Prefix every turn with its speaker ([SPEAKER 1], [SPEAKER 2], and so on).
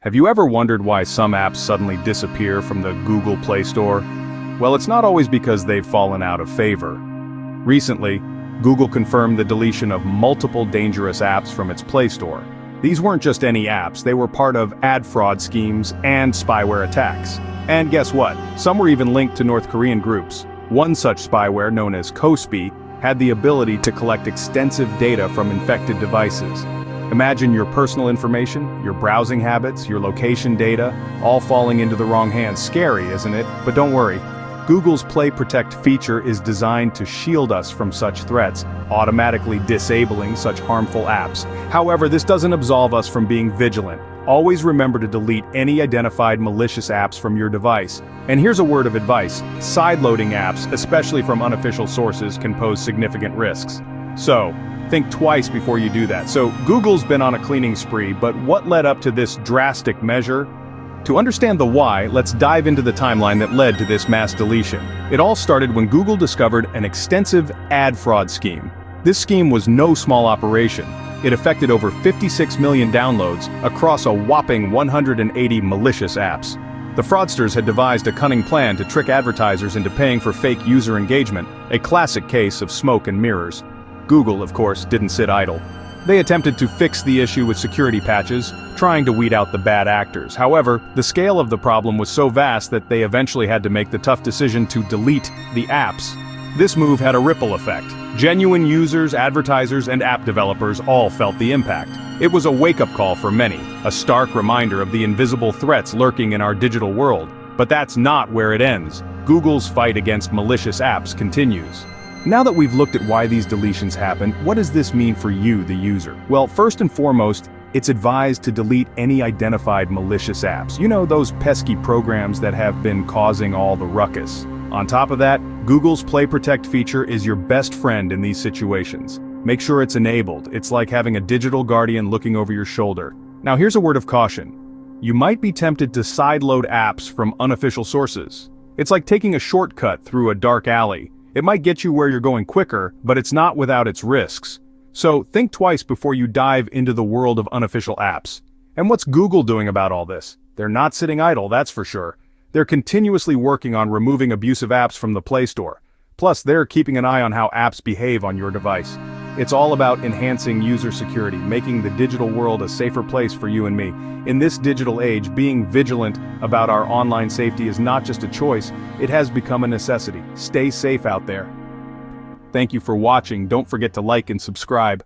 [SPEAKER 1] Have you ever wondered why some apps suddenly disappear from the Google Play Store? Well, it's not always because they've fallen out of favor. Recently, Google confirmed the deletion of multiple dangerous apps from its Play Store. These weren't just any apps, they were part of ad fraud schemes and spyware attacks. And guess what? Some were even linked to North Korean groups. One such spyware, known as KOSPI, had the ability to collect extensive data from infected devices. Imagine your personal information, your browsing habits, your location data, all falling into the wrong hands. Scary, isn't it? But don't worry. Google's Play Protect feature is designed to shield us from such threats, automatically disabling such harmful apps. However, this doesn't absolve us from being vigilant. Always remember to delete any identified malicious apps from your device. And here's a word of advice: sideloading apps, especially from unofficial sources, can pose significant risks. So, think twice before you do that. So, Google's been on a cleaning spree, but what led up to this drastic measure? To understand the why, let's dive into the timeline that led to this mass deletion. It all started when Google discovered an extensive ad fraud scheme. This scheme was no small operation. It affected over 56 million downloads across a whopping 180 malicious apps. The fraudsters had devised a cunning plan to trick advertisers into paying for fake user engagement, a classic case of smoke and mirrors. Google, of course, didn't sit idle. They attempted to fix the issue with security patches, trying to weed out the bad actors. However, the scale of the problem was so vast that they eventually had to make the tough decision to delete the apps. This move had a ripple effect. Genuine users, advertisers, and app developers all felt the impact. It was a wake-up call for many, a stark reminder of the invisible threats lurking in our digital world. But that's not where it ends. Google's fight against malicious apps continues. Now that we've looked at why these deletions happen, what does this mean for you, the user? Well, first and foremost, it's advised to delete any identified malicious apps. You know, those pesky programs that have been causing all the ruckus. On top of that, Google's Play Protect feature is your best friend in these situations. Make sure it's enabled. It's like having a digital guardian looking over your shoulder. Now here's a word of caution. You might be tempted to sideload apps from unofficial sources. It's like taking a shortcut through a dark alley. It might get you where you're going quicker, but it's not without its risks. So think twice before you dive into the world of unofficial apps. And what's Google doing about all this? They're not sitting idle, that's for sure. They're continuously working on removing abusive apps from the Play Store. Plus, they're keeping an eye on how apps behave on your device. It's all about enhancing user security, making the digital world a safer place for you and me. In this digital age, being vigilant about our online safety is not just a choice, it has become a necessity. Stay safe out there. Thank you for watching. Don't forget to like and subscribe.